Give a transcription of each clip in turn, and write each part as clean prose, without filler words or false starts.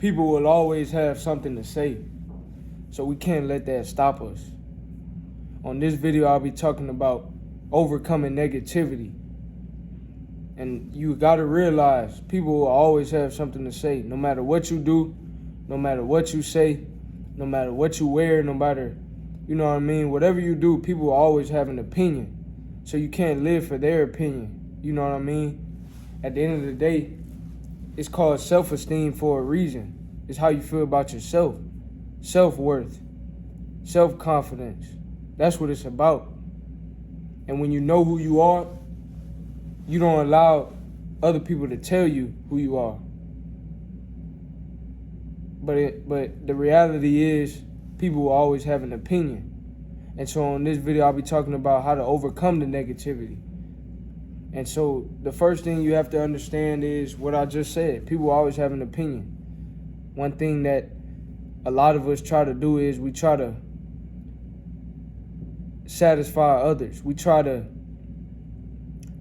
people will always have something to say. So we can't let that stop us. On this video, I'll be talking about overcoming negativity. And you gotta realize people will always have something to say. No matter what you do, no matter what you say, no matter what you wear, no matter, you know what I mean? Whatever you do, people will always have an opinion. So you can't live for their opinion. You know what I mean? At the end of the day, it's called self-esteem for a reason. It's how you feel about yourself. Self-worth. Self-confidence. That's what it's about. And when you know who you are, you don't allow other people to tell you who you are. But the reality is, people will always have an opinion. And so on this video, I'll be talking about how to overcome the negativity. And so the first thing you have to understand is what I just said. People always have an opinion. One thing that a lot of us try to do is we try to satisfy others. We try to,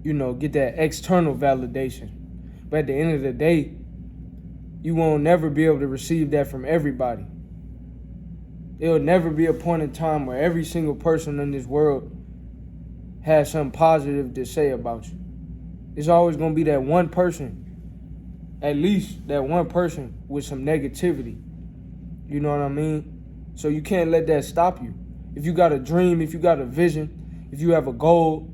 get that external validation. But at the end of the day, you won't never be able to receive that from everybody. There'll never be a point in time where every single person in this world has something positive to say about you. It's always going to be that one person, at least that one person with some negativity. You know what I mean? So you can't let that stop you. If you got a dream, if you got a vision, if you have a goal,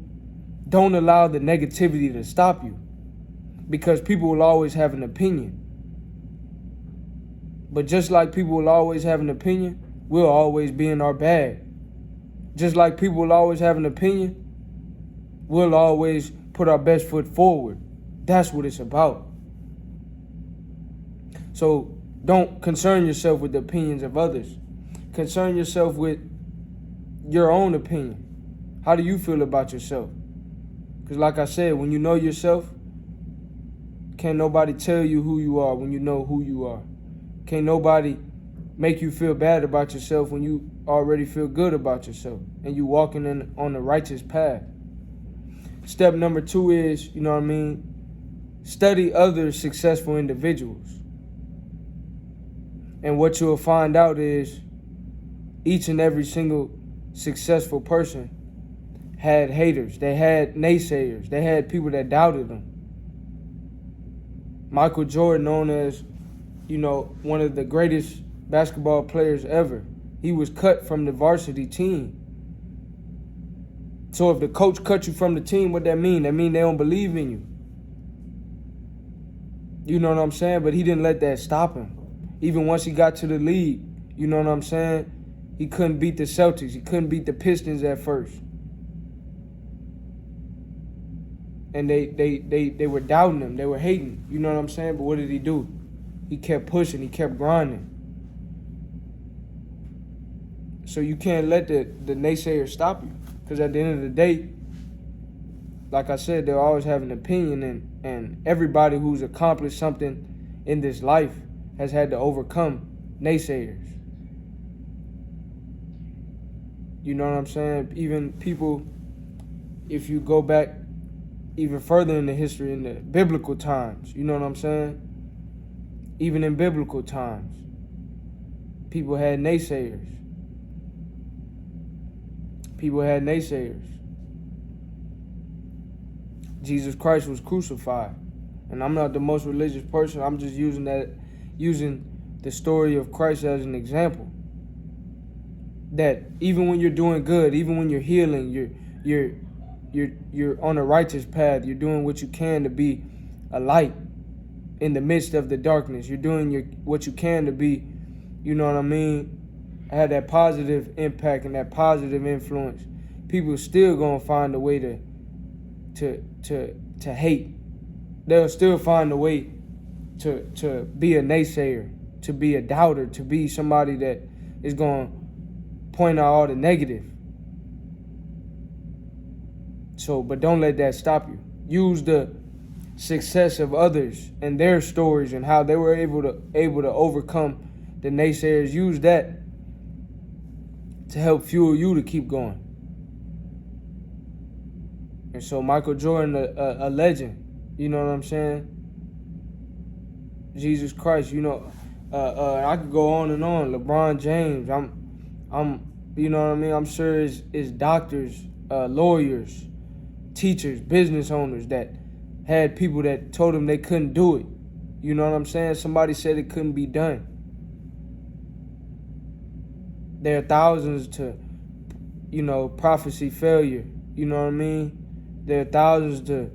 don't allow the negativity to stop you, because people will always have an opinion. But just like people will always have an opinion, we'll always be in our bag. Just like people will always have an opinion, we'll always put our best foot forward. That's what it's about. So don't concern yourself with the opinions of others. Concern yourself with your own opinion. How do you feel about yourself? Because like I said, when you know yourself, can't nobody tell you who you are when you know who you are. Can't nobody make you feel bad about yourself when you already feel good about yourself and you walking on the righteous path. Step number 2 is, study other successful individuals. And what you'll find out is each and every single successful person had haters. They had naysayers. They had people that doubted them. Michael Jordan, known as, one of the greatest basketball players ever, he was cut from the varsity team. So if the coach cut you from the team, what that mean? That mean they don't believe in you. You know what I'm saying? But he didn't let that stop him. Even once he got to the league, you know what I'm saying? He couldn't beat the Celtics. He couldn't beat the Pistons at first. And they were doubting him. They were hating. You know what I'm saying? But what did he do? He kept pushing. He kept grinding. So you can't let the naysayers stop you. Because at the end of the day, like I said, they'll always have an opinion. And everybody who's accomplished something in this life has had to overcome naysayers. You know what I'm saying? Even people, if you go back even further in the history, in the biblical times, you know what I'm saying? Even in biblical times, people had naysayers. People had naysayers. Jesus Christ was crucified. And I'm not the most religious person. I'm just using the story of Christ as an example. That even when you're doing good, even when you're healing, you're on a righteous path. You're doing what you can to be a light in the midst of the darkness. You're doing what you can to be, you know what I mean, have that positive impact and that positive influence. People still gonna find a way to hate. They'll still find a way to be a naysayer, to be a doubter, to be somebody that is gonna point out all the negative. So, but don't let that stop you. Use the success of others and their stories and how they were able to overcome the naysayers. Use that to help fuel you to keep going. And so Michael Jordan, a legend, you know what I'm saying? Jesus Christ, I could go on and on. LeBron James. You know what I mean? I'm sure it's doctors, lawyers, teachers, business owners that had people that told them they couldn't do it. You know what I'm saying? Somebody said it couldn't be done. There are thousands to, prophecy failure. You know what I mean? There are thousands to,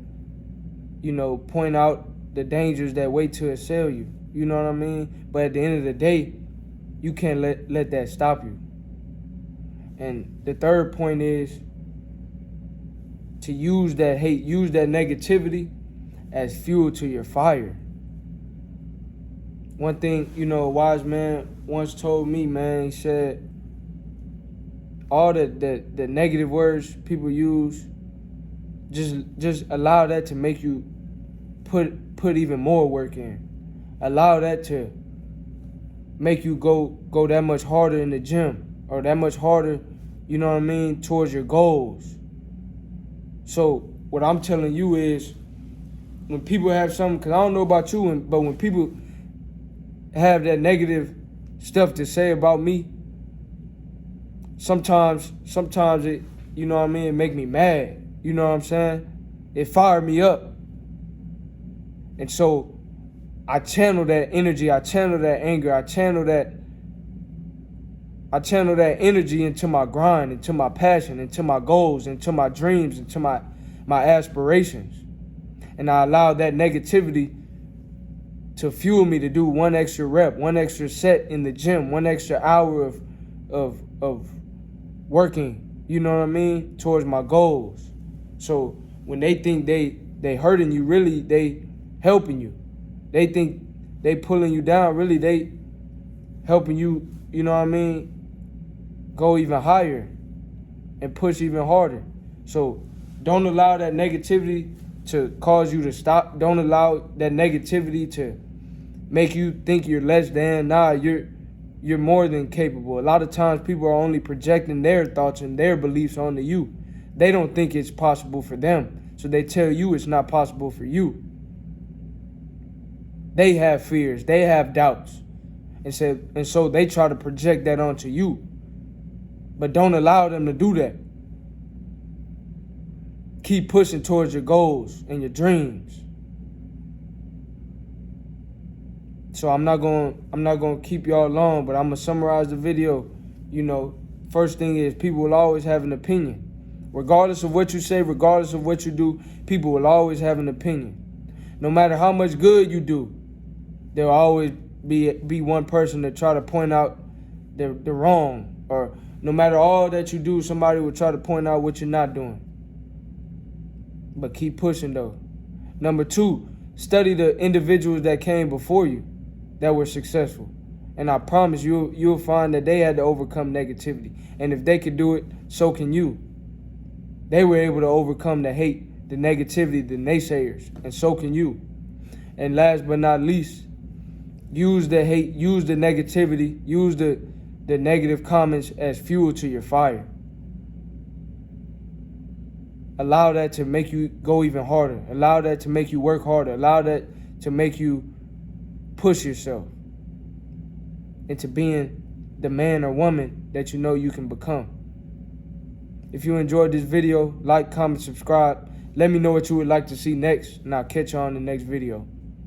point out the dangers that wait to assail you. You know what I mean? But at the end of the day, you can't let that stop you. And the third point is to use that hate, use that negativity as fuel to your fire. One thing, a wise man once told me, man, he said, all the negative words people use, just allow that to make you put even more work in. Allow that to make you go that much harder in the gym, or that much harder, towards your goals. So what I'm telling you is, when people have something, because I don't know about you, but when people have that negative stuff to say about me, sometimes it, it make me mad. You know what I'm saying? It fired me up. And so I channel that energy, I channel that anger, I channel that energy into my grind, into my passion, into my goals, into my dreams, into my aspirations. And I allow that negativity to fuel me to do one extra rep, one extra set in the gym, one extra hour of working, towards my goals. So when they think they hurting you, really they helping you. They think they pulling you down, really they helping you, go even higher and push even harder. So don't allow that negativity to cause you to stop. Don't allow that negativity to make you think you're less than. Nah, you're more than capable. A lot of times people are only projecting their thoughts and their beliefs onto you. They don't think it's possible for them, so they tell you it's not possible for you. They have fears, they have doubts, and so they try to project that onto you. But don't allow them to do that. Keep pushing towards your goals and your dreams. So I'm not gonna keep y'all long, but I'm gonna summarize the video. First thing is, people will always have an opinion. Regardless of what you say, regardless of what you do, people will always have an opinion. No matter how much good you do, there'll always be one person to try to point out the wrong. Or no matter all that you do, somebody will try to point out what you're not doing. But keep pushing though. Number 2, study the individuals that came before you that were successful. And I promise you'll find that they had to overcome negativity. And if they could do it, so can you. They were able to overcome the hate, the negativity, the naysayers, and so can you. And last but not least, use the hate, use the negativity, use the negative comments as fuel to your fire. Allow that to make you go even harder. Allow that to make you work harder. Allow that to make you push yourself into being the man or woman that you know you can become. If you enjoyed this video, like, comment, subscribe. Let me know what you would like to see next, and I'll catch you on the next video.